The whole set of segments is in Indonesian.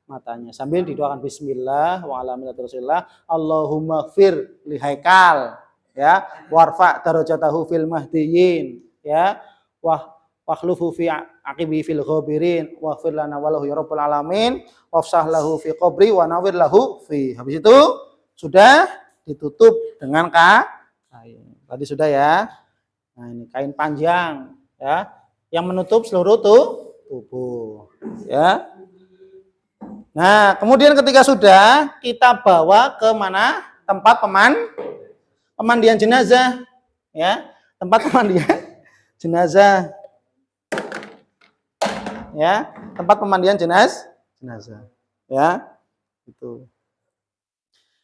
matanya. Sambil didoakan bismillah wa ala millati Rasulillah, Allahumma fir li Haikal, ya, warfa darajatahu fil mahdiyyin, ya, wakhlufu fi aqibi fil ghabirin, waghfir lana wa lahu ya rabbal alamin, wafsah lahu fi qabri wa nawwir lahu fi. Habis itu sudah ditutup dengan kain. Tadi sudah ya. Nah, ini kain panjang, ya, yang menutup seluruh tubuh, ya. Nah, kemudian ketika sudah, kita bawa ke mana? Tempat pemandian jenazah, ya, tempat pemandian jenazah, ya, tempat pemandian jenazah, ya, itu.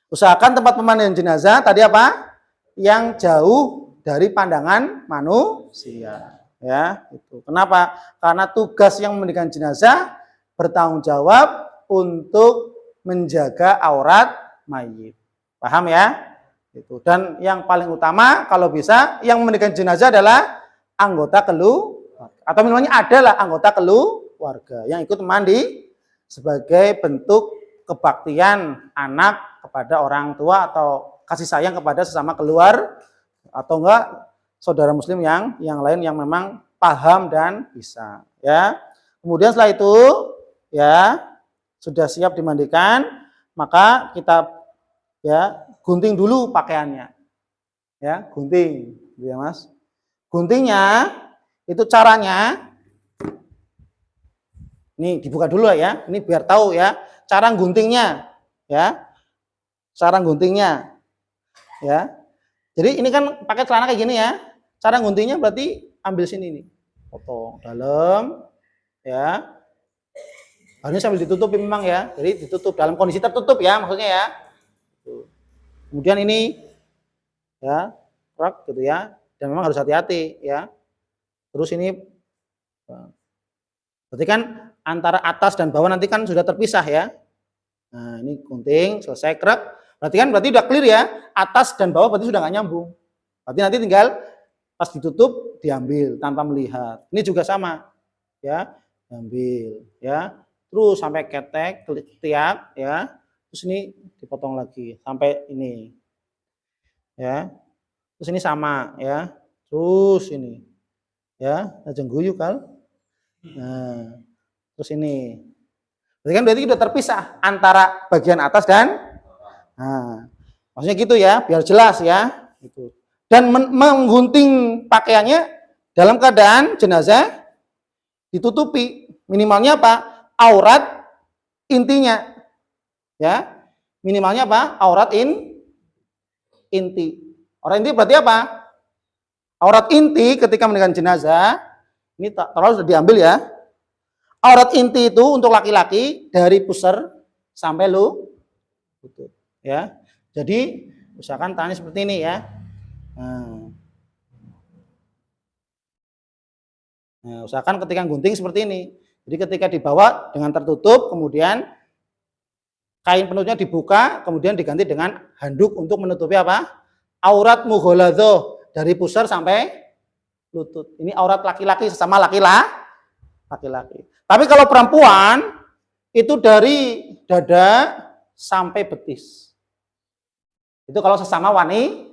Usahakan tempat pemandian jenazah tadi apa? Yang jauh dari pandangan manusia, ya, itu. Kenapa? Karena tugas yang memandikan jenazah bertanggung jawab untuk menjaga aurat mayit. Paham ya? Itu. Dan yang paling utama kalau bisa yang memandikan jenazah adalah anggota keluarga atau minimalnya adalah anggota keluarga yang ikut mandi sebagai bentuk kebaktian anak kepada orang tua atau kasih sayang kepada sesama keluarga atau enggak saudara muslim yang lain yang memang paham dan bisa, ya. Kemudian setelah itu, ya, sudah siap dimandikan, maka kita, ya, gunting dulu pakaiannya, ya, gunting, ya Mas. Guntingnya itu caranya, ini dibuka dulu ya, ini biar tahu ya cara guntingnya, ya, cara guntingnya, ya. Jadi ini kan pakai celana kayak gini ya. Cara guntingnya berarti ambil sini nih. Potong dalam, ya. Harusnya sambil ditutup memang ya. Jadi ditutup dalam kondisi tertutup ya maksudnya ya. Kemudian ini ya, rak gitu ya. Dan memang harus hati-hati ya. Terus ini berarti kan antara atas dan bawah nanti kan sudah terpisah ya. Nah, ini gunting selesai krek. Berarti udah clear ya, atas dan bawah berarti sudah nggak nyambung. Berarti nanti tinggal pas ditutup diambil tanpa melihat. Ini juga sama, ya, diambil, ya, terus sampai ketek, tiap, ya, terus ini dipotong lagi sampai ini, ya, terus ini sama, ya, terus ini, ya, jengguyu kal, nah, terus ini, berarti sudah terpisah antara bagian atas dan nah, maksudnya gitu ya, biar jelas ya. Gitu. Dan menggunting pakaiannya dalam keadaan jenazah ditutupi. Minimalnya apa? Aurat intinya. Ya. Minimalnya apa? Aurat inti. Aurat inti berarti apa? Aurat inti ketika meninggalkan jenazah, ini terlalu sudah diambil ya. Aurat inti itu untuk laki-laki dari pusar sampai lutut. Ya, jadi usahakan tangannya seperti ini ya. Nah, usahakan ketika gunting seperti ini. Jadi ketika dibawa dengan tertutup, kemudian kain penutupnya dibuka, kemudian diganti dengan handuk untuk menutupi apa? Aurat mughaladhah dari pusar sampai lutut. Ini aurat laki-laki sesama laki-laki. Tapi kalau perempuan itu dari dada sampai betis. Itu kalau sesama wanita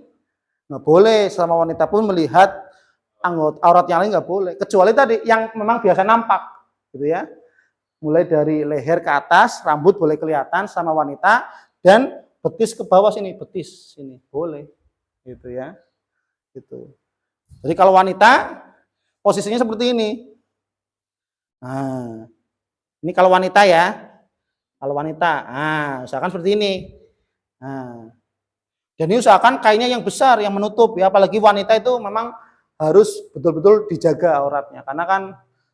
nggak boleh, sesama wanita pun melihat anggota aurat yang lain nggak boleh, kecuali tadi yang memang biasa nampak, gitu ya. Mulai dari leher ke atas, rambut boleh kelihatan sama wanita dan betis ke bawah sini, betis sini boleh, gitu ya. Gitu. Jadi kalau wanita posisinya seperti ini. Nah, ini kalau wanita ya, kalau wanita, nah, usahakan seperti ini. Nah, dan ini usahakan kainnya yang besar yang menutup ya, apalagi wanita itu memang harus betul-betul dijaga auratnya karena kan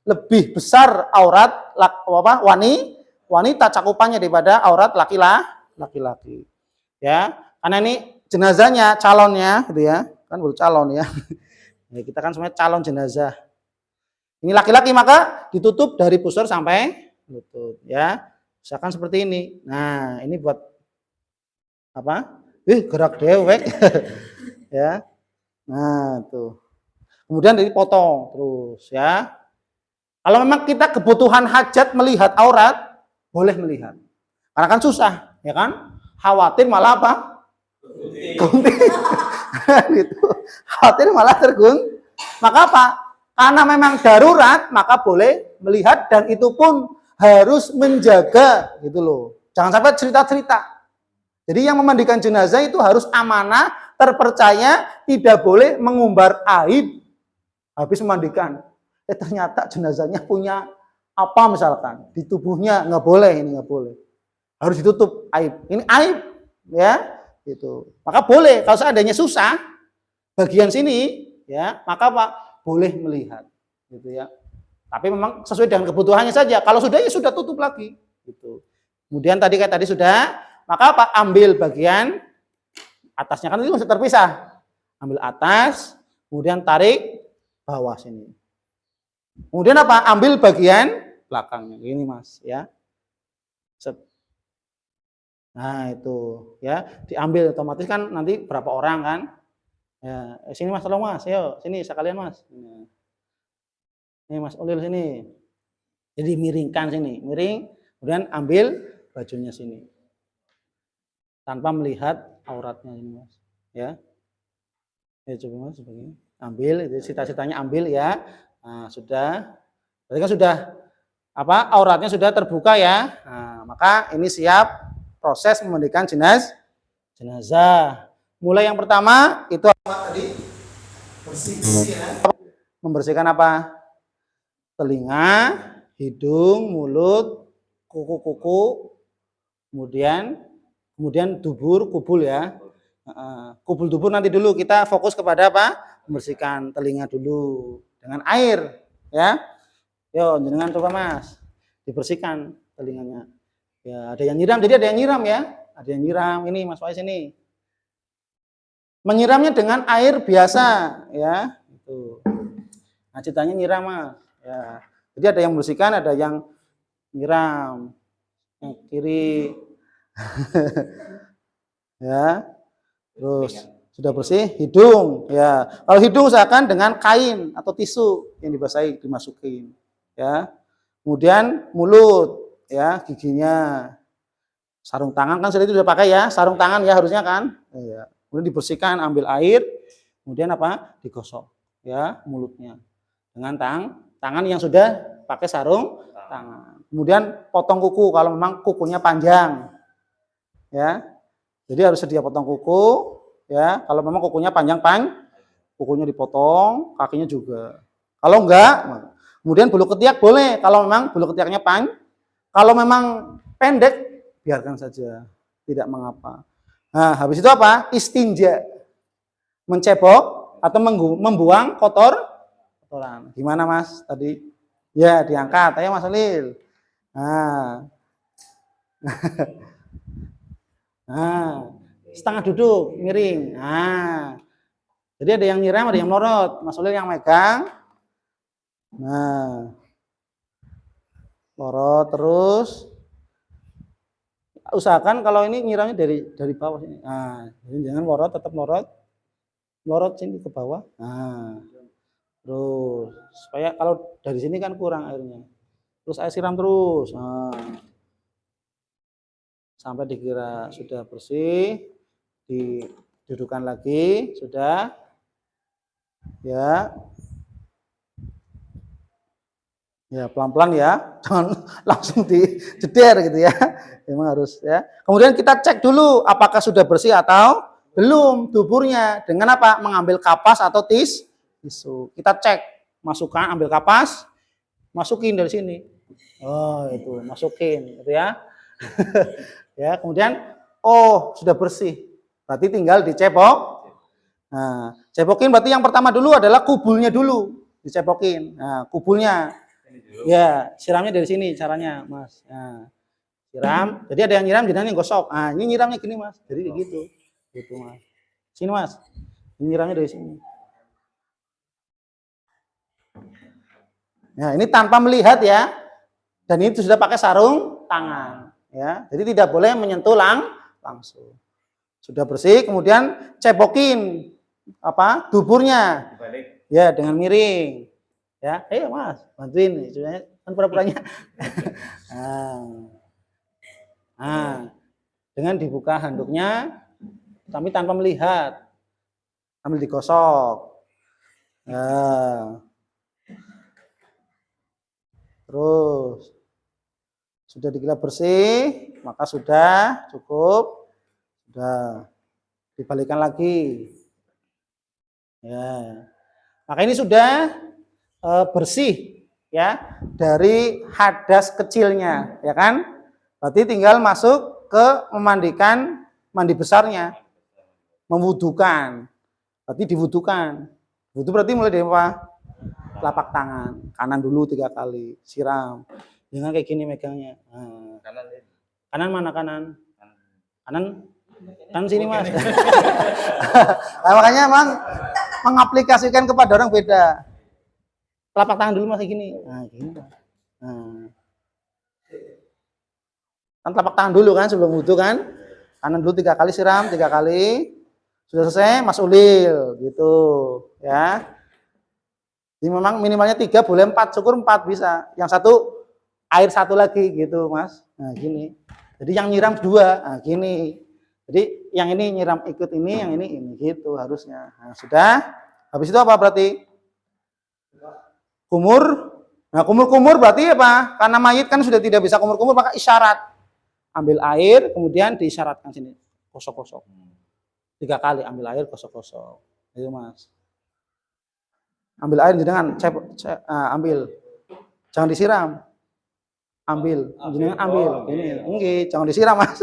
lebih besar aurat wanita cakupannya daripada aurat laki-laki. Ya, karena ini jenazahnya calonnya gitu ya, kan baru calon ya. Ya kita kan semuanya calon jenazah. Ini laki-laki maka ditutup dari pusar sampai lutut ya. Usahakan seperti ini. Nah, ini buat apa? Gerak dewek. Ya. Nah, tuh. Kemudian dipotong terus ya. Kalau memang kita kebutuhan hajat melihat aurat, boleh melihat. Karena kan susah, ya kan? Khawatir malah apa? Gunting. Gitu. Khawatir malah tergunting. Maka apa? Karena memang darurat, maka boleh melihat dan itu pun harus menjaga gitu loh. Jangan sampai cerita-cerita. Jadi yang memandikan jenazah itu harus amanah, terpercaya, tidak boleh mengumbar aib habis memandikan. Ternyata jenazahnya punya apa misalkan di tubuhnya, nggak boleh, ini nggak boleh. Harus ditutup aib. Ini aib, ya, gitu. Maka boleh kalau seandainya susah bagian sini, ya, maka Pak boleh melihat, gitu ya. Tapi memang sesuai dengan kebutuhannya saja. Kalau sudah ya sudah tutup lagi, gitu. Kemudian tadi kayak tadi sudah, maka apa? Ambil bagian atasnya kan itu masih terpisah. Ambil atas, kemudian tarik bawah sini. Kemudian apa? Ambil bagian belakangnya. Ini Mas, ya. Set. Nah, itu ya, diambil otomatis kan nanti berapa orang kan? Ya, sini Mas, tolong Mas. Ayo, sini sekalian Mas. Ini Mas Ulil sini. Jadi miringkan sini, miring, kemudian ambil bajunya sini. Tanpa melihat auratnya ini Mas, ya. Ya coba Mas begini. Ambil, itu sita-sitanya ambil ya. Nah, sudah. Berarti kan sudah apa? Auratnya sudah terbuka ya. Nah, maka ini siap proses memandikan jenazah. Mulai yang pertama itu apa tadi? Bersih ya. Membersihkan apa? Telinga, hidung, mulut, kuku-kuku, kemudian dubur, kubul ya. Kubul dubur nanti dulu, kita fokus kepada apa? Membersihkan telinga dulu dengan air ya. Yo, jenengan coba Mas, dibersihkan telinganya. Ya, ada yang nyiram, jadi ada yang nyiram ya. Ada yang nyiram, ini Mas Faiz ini. Menyiramnya dengan air biasa ya. Itu. Nah, ceritanya nyiram Mas. Ya. Jadi ada yang membersihkan, ada yang nyiram. Yang kiri. Ya. Terus sudah bersih hidung ya. Kalau hidung usahakan dengan kain atau tisu yang dibasahi dimasukin ya. Kemudian mulut ya, giginya. Sarung tangan kan sudah itu sudah pakai ya, sarung tangan ya harusnya kan. Ya. Kemudian dibersihkan, ambil air, kemudian apa? Digosok ya mulutnya dengan tangan yang sudah pakai sarung tangan. Kemudian potong kuku kalau memang kukunya panjang. Ya. Jadi harus sedia potong kuku ya. Kalau memang kukunya panjang, kukunya dipotong, kakinya juga. Kalau enggak, kemudian bulu ketiak boleh kalau memang bulu ketiaknya panjang. Kalau memang pendek, biarkan saja, tidak mengapa. Nah, habis itu apa? Istinja. Mencebok atau membuang kotoran. Gimana Mas tadi? Ya, diangkat. Ayo Mas Lil. Nah. Nah, setengah duduk, miring. Nah, jadi ada yang nyiram, ada yang melorot. Mas Ulil yang megang. Nah, lorot terus. Usahakan kalau ini nyiramnya dari bawah sini. Nah, jadi jangan lorot, tetap lorot sini ke bawah. Nah, terus supaya kalau dari sini kan kurang airnya. Terus air siram terus. Nah. Sampai dikira sudah bersih, didudukan lagi, sudah ya. Ya, pelan-pelan ya, jangan langsung dijeder gitu ya. Memang harus ya. Kemudian kita cek dulu apakah sudah bersih atau belum duburnya dengan apa? Mengambil kapas atau tisu. Kita cek, masukkan, ambil kapas, masukin dari sini. Oh, itu, masukin gitu ya. Ya, kemudian sudah bersih. Berarti tinggal dicepok. Nah, cepokin berarti yang pertama dulu adalah kubulnya dulu, dicepokin. Nah, kubulnya. Ya, siramnya dari sini caranya, Mas. Nah, siram. Jadi ada yang nyiram, jadi yang gosok. Nah, ini nyiramnya gini, Mas. Jadi gitu. Gitu, Mas. Sini, Mas. Ini nyiramnya dari sini. Nah, ini tanpa melihat ya. Dan ini sudah pakai sarung tangan. Ya, jadi tidak boleh menyentuh langsung. Sudah bersih, kemudian cepokin apa? Duburnya. Ya, dengan miring. Ya, ayo Mas, bantuin. Kan pura-puranya. Nah. Nah, dengan dibuka handuknya, tapi tanpa melihat, sambil digosok. Nah, terus sudah digelap bersih, maka sudah cukup. Sudah dibalikan lagi. Ya, maka ini sudah bersih ya dari hadas kecilnya, ya kan? Berarti tinggal masuk ke memandikan mandi besarnya, memwudukan. Berarti diwudukan. Wudu berarti mulai dari apa? Telapak tangan, kanan dulu 3 kali, siram. Jangan kayak gini megangnya. Nah. Kanan mana kanan? Kanan kan sini mas. Nah, makanya emang mengaplikasikan kepada orang beda. Telapak tangan dulu mas kayak gini. Nah, gini. Nah. Kan telapak tangan dulu kan sebelum wudhu kan. Kanan dulu 3 kali siram, 3 kali. Sudah selesai Mas Ulil gitu ya. Jadi memang minimalnya 3 boleh 4, syukur 4 bisa. Yang satu air satu lagi gitu mas. Nah gini. Jadi yang nyiram 2, nah gini. Jadi yang ini nyiram ikut ini, yang ini gitu harusnya. Nah, sudah. Habis itu apa berarti? Kumur. Nah kumur-kumur berarti apa? Karena mayit kan sudah tidak bisa kumur-kumur, maka isyarat. Ambil air, kemudian diisyaratkan sini. Kosok-kosok. 3 kali ambil air, kosok-kosok. Itu mas. Ambil air jangan ambil. Jangan disiram. Ambil, jenengan ambil. Ini enggak, jangan disiram mas.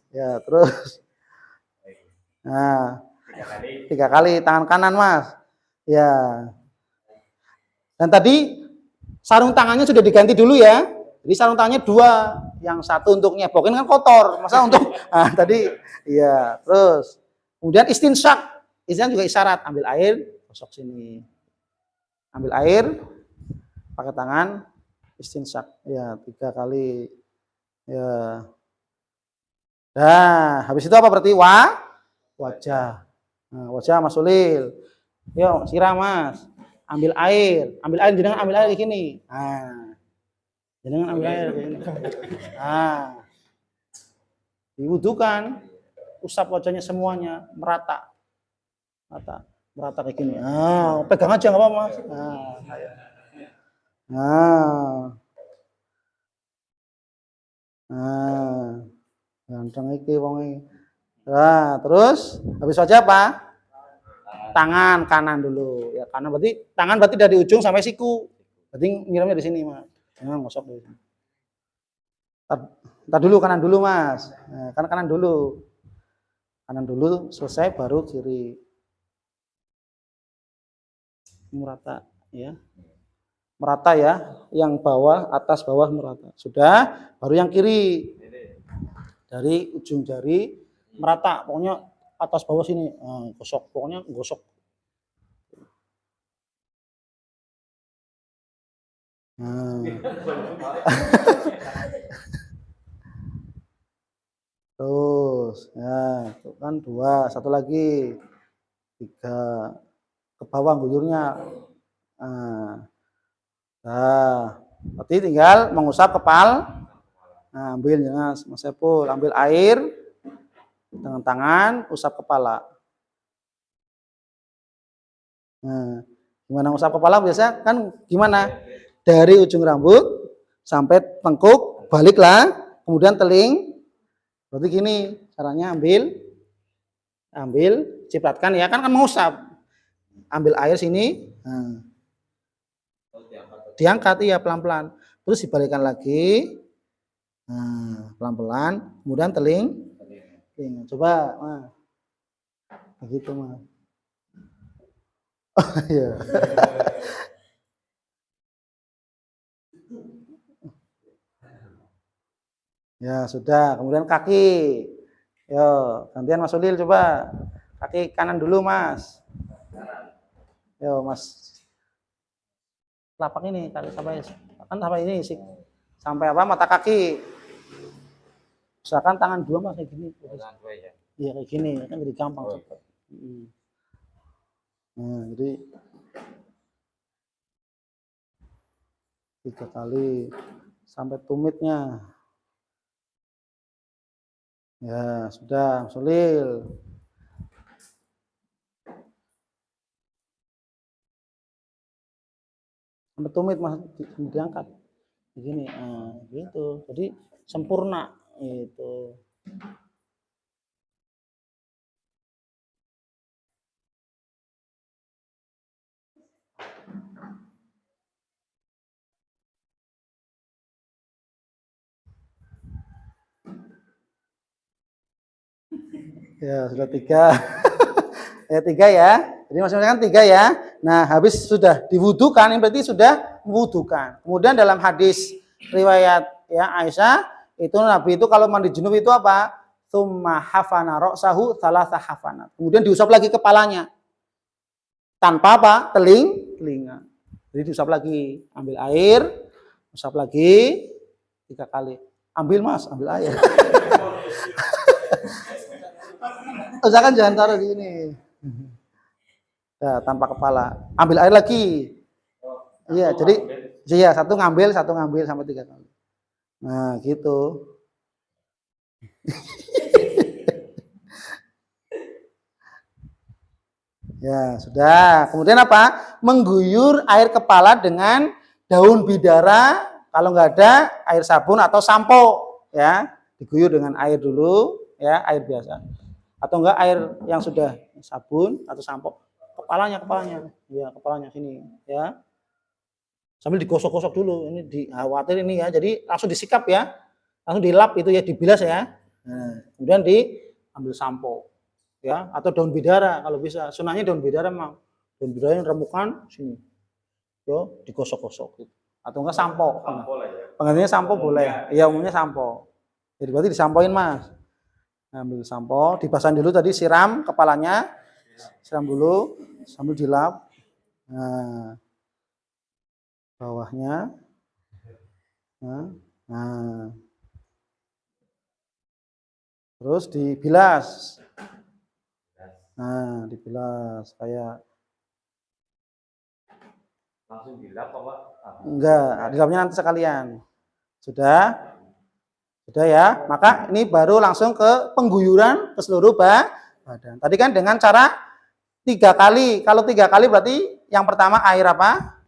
Ya terus. Nah, 3 kali tangan kanan mas. Ya. Dan tadi sarung tangannya sudah diganti dulu ya. Jadi sarung tangannya 2, yang satu untuk nyebokin kan kotor, masa untuk tadi iya. Terus kemudian istinsyak, juga isyarat, ambil air, gosok sini. Ambil air pakai tangan, istinsyak ya 3 kali ya. Nah, habis itu apa berarti? Wajah. Nah, wajah Mas Ulil. Yuk, siram Mas. Ambil air jenengan ambil air di sini. Nah. Jenengan ambil air di sini. Nah. Diwudukan. Usap wajahnya semuanya merata. Merata kayak gini. Nah, pegang aja enggak apa-apa Mas. Nah, ganteng iki wong iki. Nah, terus habis wajah apa? Tangan kanan dulu. Ya, kanan berarti dari ujung sampai siku. Berarti nyiramnya di sini, Mas. Jangan ngosok di sini. Tar dulu kanan dulu, Mas. Nah, kanan dulu. Kanan dulu selesai baru kiri. Merata ya. Merata ya, yang bawah, atas bawah merata. Sudah, baru yang kiri. Dari ujung jari merata, pokoknya atas bawah sini. Gosok, pokoknya gosok. Terus, ya, itu kan 2, satu lagi 3 ke bawah guyurnya. Nah, berarti tinggal mengusap kepala. Nah, ambil ya, Mas Saiful, ambil air dengan tangan, usap kepala. Nah, gimana usap kepala biasa kan gimana? Dari ujung rambut sampai tengkuk, baliklah, kemudian teling. Berarti gini, caranya ambil, cipratkan ya kan mengusap. Ambil air sini, diangkat ya pelan-pelan. Terus dibalikkan lagi. Nah, pelan-pelan, kemudian teling. Coba, begitu Mas. Oh, iya. Ya sudah, kemudian kaki. Yo, gantian Mas Ulil coba. Kaki kanan dulu Mas. Yo Mas. Telapak ini sampai ini sih. Sampai apa? Mata kaki. Misalkan tangan 2 Mas kayak gini. Iya kayak gini, kan jadi gampang cepat. Nah, jadi 3 kali sampai tumitnya. Ya, sudah, Solil. Sampai tumit Mas diangkat. Begini, gitu. Jadi sempurna itu. Ya, sudah 3. Ya, 3 ya. Jadi maksudnya kan 3 ya. Nah, habis sudah diwudukan, ini berarti sudah mewudukan. Kemudian dalam hadis riwayat ya Aisyah, itu Nabi itu kalau mandi junub itu apa? Tsumma hafana ra'sahu thalatha hafanat. Kemudian diusap lagi kepalanya. Tanpa apa? Telinga. Jadi diusap lagi, ambil air, usap lagi 3 kali. Ambil Mas, ambil air. Usahakan jangan taruh di ini. Ya, tanpa kepala. Ambil air lagi. Iya, jadi ya satu ngambil sampai 3 kali. Nah, gitu. Ya, sudah. Kemudian apa? Mengguyur air kepala dengan daun bidara. Kalau nggak ada, air sabun atau sampo. Ya, diguyur dengan air dulu. Ya, air biasa. Atau enggak air yang sudah sabun atau sampo. Kepalanya. Ya, kepalanya sini. Ya. Sambil digosok-gosok dulu. Ini khawatir ini ya. Jadi langsung disikap ya. Langsung dilap itu ya, dibilas ya. Nah, kemudian diambil sampo. Ya, atau daun bidara kalau bisa. Sunahnya daun bidara memang. Daun bidara yang remukan sini. Yo, digosok-gosok gitu. Atau enggak sampo. Penggantinya sampo boleh. Iya, umumnya sampo. Jadi berarti disampoin Mas. Ambil sampo, dibasahin dulu tadi, siram kepalanya. Siram dulu sambil dilap. Nah, bawahnya. Nah. Terus dibilas. Nah, dibilas kayak langsung dilap apa? Enggak, dilapnya nanti sekalian. Sudah ya. Maka ini baru langsung ke pengguyuran ke seluruh badan. Tadi kan dengan cara 3 kali. Kalau 3 kali berarti yang pertama air apa?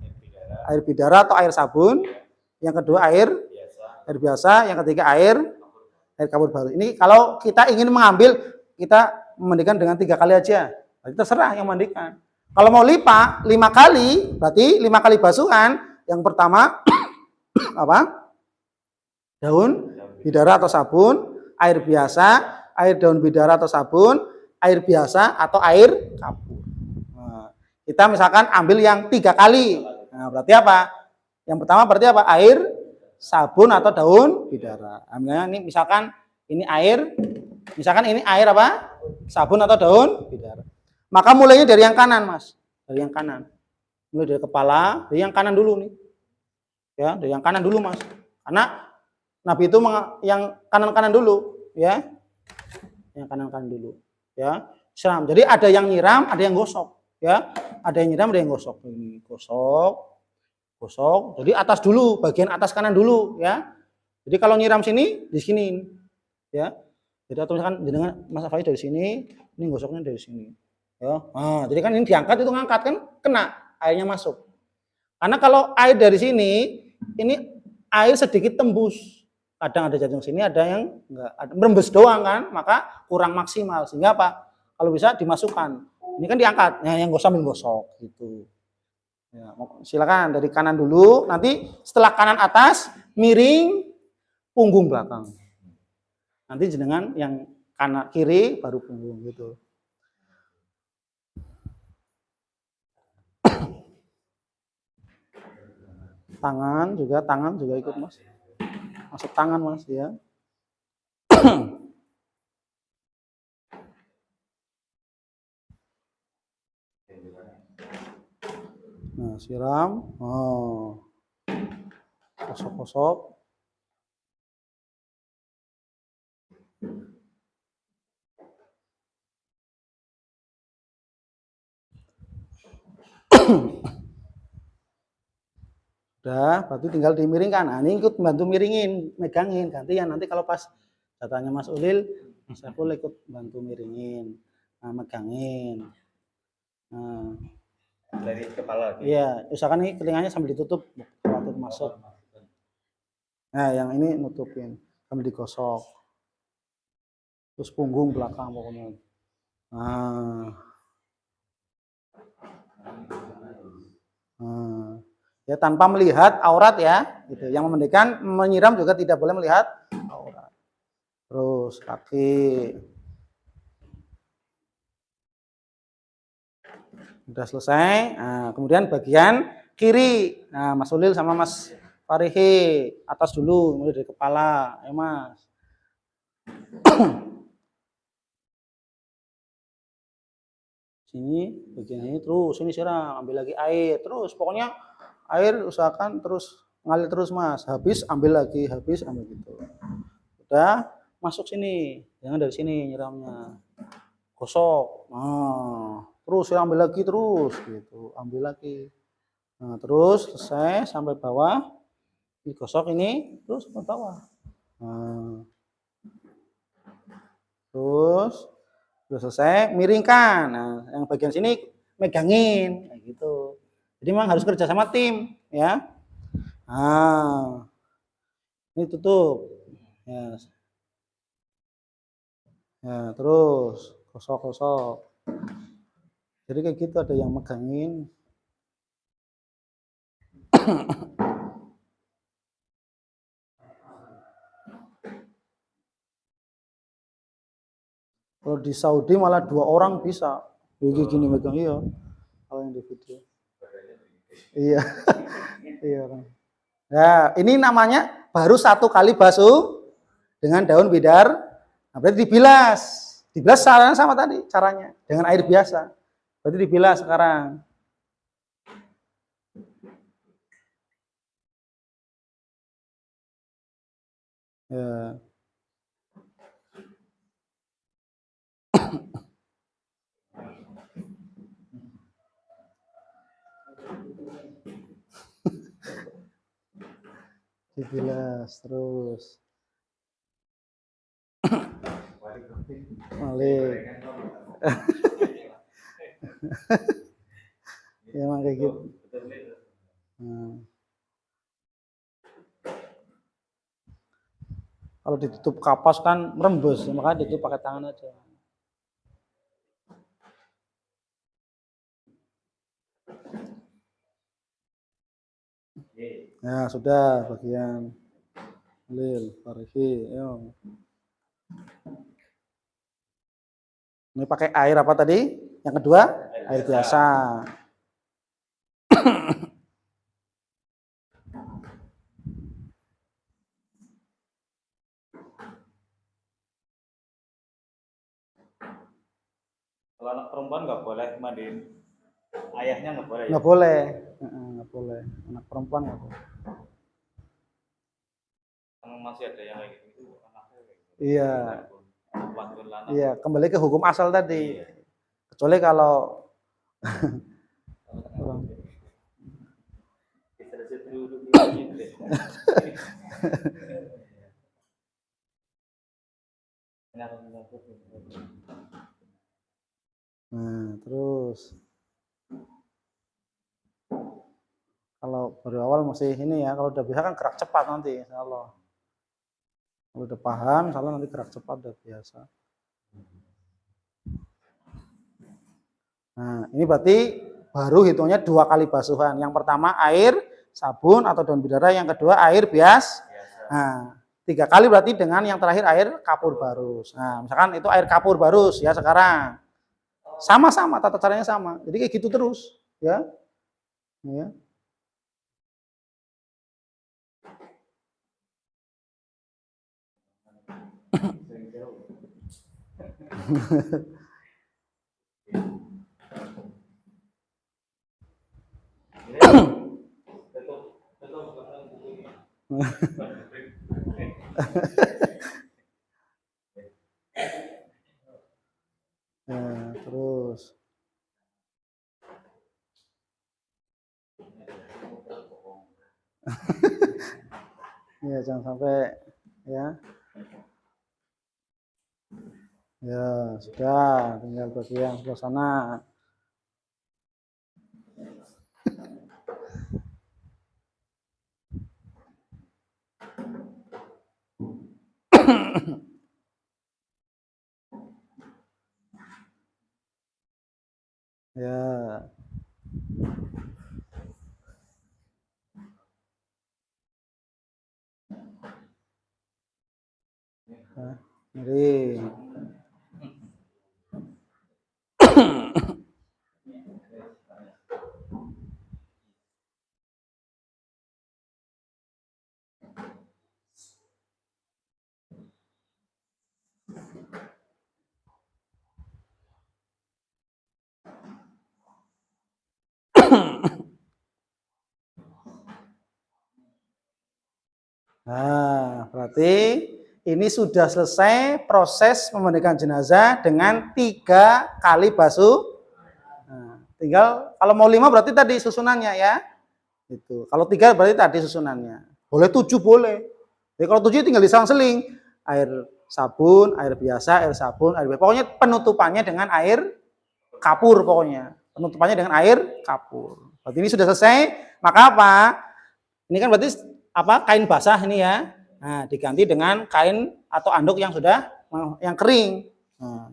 Air bidara atau air sabun. Yang kedua air biasa. Yang ketiga air kapur baru. Ini kalau kita ingin mengambil, kita memandikan dengan 3 kali aja. Berarti terserah yang mandikan. Kalau mau lipat 5 kali, berarti 5 kali basuhan. Yang pertama apa? Daun bidara atau sabun, air biasa, air daun bidara atau sabun, air biasa atau air kapur. Nah, kita misalkan ambil yang 3 kali. Nah, berarti apa? Yang pertama berarti apa? Air sabun atau daun bidara. Ambilnya ini misalkan ini air apa? Sabun atau daun bidara. Maka mulainya dari yang kanan, Mas. Dari yang kanan. Mulai dari kepala, dari yang kanan dulu nih. Ya, dari yang kanan dulu, Mas. Karena Nabi itu yang kanan-kanan dulu, ya. Yang kanan-kanan dulu, ya. Siram. Jadi ada yang nyiram, ada yang gosok, ya. Ada yang nyiram, ada yang gosok. Ini gosok. Jadi atas dulu, bagian atas kanan dulu, ya. Jadi kalau nyiram sini, di sini, ya. Jadi atau misalkan dengan Mas Afai dari sini, ini gosoknya dari sini. Ya. Nah, jadi kan ini diangkat itu ngangkat kan kena airnya masuk. Karena kalau air dari sini, ini air sedikit tembus. Kadang ada jatuh sini, ada yang enggak, ada merembes doang kan, maka kurang maksimal. Sehingga apa? Kalau bisa dimasukkan. Ini kan diangkat, nah yang gosok ambil gosok gitu. Ya, silakan dari kanan dulu. Nanti setelah kanan atas, miring punggung belakang. Nanti jenengan yang kanan kiri baru punggung gitu. Tangan juga ikut Mas. Masuk tangan Mas ya. Nah, siram. Kosok-kosok. Udah, berarti tinggal dimiringkan. Nah, ini ikut bantu miringin, megangin, gantian. Nanti kalau pas datanya Mas Ulil, Saiful ikut bantu miringin, megangin. Nah, dari kepala. Iya, usahakan ini telinganya sambil ditutup, khawatir masuk. Nah, yang ini nutupin sambil digosok. Terus punggung belakang pokoknya. Nah. Ya tanpa melihat aurat ya, gitu. Yang memandikan menyiram juga tidak boleh melihat aurat. Terus kaki. Sudah selesai. Nah, kemudian bagian kiri. Nah, Mas Ulil sama Mas Farihi atas dulu, mulai dari kepala, ya Mas. Sini, bagian ini terus, ini siram, ambil lagi air, terus pokoknya air usahakan terus ngalir terus Mas. Habis ambil lagi, habis ambil gitu. Udah masuk sini, jangan dari sini nyiramnya. Gosok. Nah, terus ya ambil lagi terus gitu, ambil lagi. Nah, terus selesai sampai bawah. Digosok ini terus ke bawah. Nah. Terus sudah selesai, miringkan. Nah, yang bagian sini megangin kayak gitu. Jadi memang harus kerja sama tim, ya. Nah, ini tutup. Ya, ya terus gosok-gosok. Jadi kayak gitu ada yang megangin. Kalau di Saudi malah 2 orang bisa. Begini gini megang iya. Kalau yang di video. Iya. Iya. Nah, ini namanya baru 1 kali basuh dengan daun bidar. Nah, berarti dibilas. Dibilas caranya sama tadi, caranya dengan air biasa. Berarti dibilas sekarang. Ya. Dibilas terus. Balik. Ya emang kayak gitu. Nah. Kalau ditutup kapas kan merembes, makanya ditutup pakai tangan aja. Ya sudah bagian Lil, Farihi, yo. Ini pakai air apa tadi? Yang kedua, air biasa. Kalau anak perempuan nggak boleh mandiin ayahnya, nggak boleh. Nggak boleh, nggak boleh. Anak perempuan nggak boleh. Masih ada yang kayak gitu anaknya. Iya. Iya, kembali ke hukum asal tadi. Iya. Kecuali kalau nah, terus kalau baru awal masih ini ya, kalau udah biasa kan gerak cepat nanti, insyaallah. Kalau udah paham, insyaallah nanti gerak cepat udah biasa. Nah, ini berarti baru hitungnya 2 kali basuhan. Yang pertama air, sabun atau daun bidara, yang kedua air biasa. Nah, 3 kali berarti dengan yang terakhir air kapur barus. Nah, misalkan itu air kapur barus ya sekarang. Sama-sama, tata caranya sama. Jadi kayak gitu terus, ya. Ya. Nah, terus ya jangan sampai ya Ya, sudah, tinggal bagi yang sebelah sana. Ya. Nah, mari. Nah, berarti ini sudah selesai proses memandikan jenazah dengan 3 kali basuh. Nah, tinggal kalau mau 5 berarti tadi susunannya ya. Itu. Kalau 3 berarti tadi susunannya. Boleh 7 boleh. Jadi kalau 7 tinggal diselang-seling. Air sabun, air biasa, air sabun, air biasa. Pokoknya penutupannya dengan air kapur pokoknya. Penutupannya dengan air kapur. Berarti ini sudah selesai. Maka apa? Ini kan berarti apa? Kain basah ini ya. Nah, diganti dengan kain atau anduk yang sudah yang kering. Nah,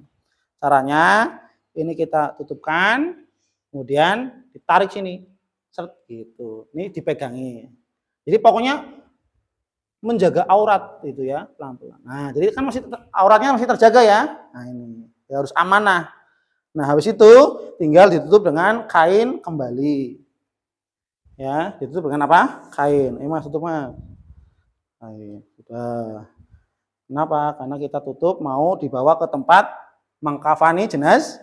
caranya ini kita tutupkan, kemudian ditarik sini. Seret gitu. Ini dipegangi. Jadi pokoknya menjaga aurat itu ya, pelan-pelan. Nah, jadi kan masih auratnya masih terjaga ya. Nah, ini ya harus amanah. Nah, habis itu tinggal ditutup dengan kain kembali. Ya, ditutup dengan apa? Kain. Mas, tutup Mas. Kain. Sudah. Kenapa? Karena kita tutup mau dibawa ke tempat mengkafani jenazah.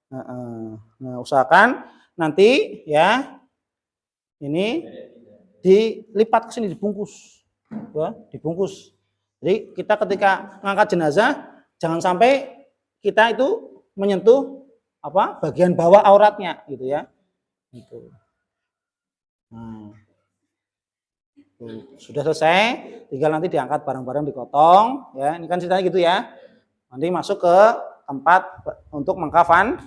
Nah, usahakan nanti ya ini dilipat ke sini, dibungkus. Ya, dibungkus. Jadi kita ketika ngangkat jenazah jangan sampai kita itu menyentuh apa? Bagian bawah auratnya gitu ya. Gitu. Nah, sudah selesai, tinggal nanti diangkat barang-barang dikotong ya. Ini kan ceritanya gitu ya. Nanti masuk ke tempat untuk mengkafan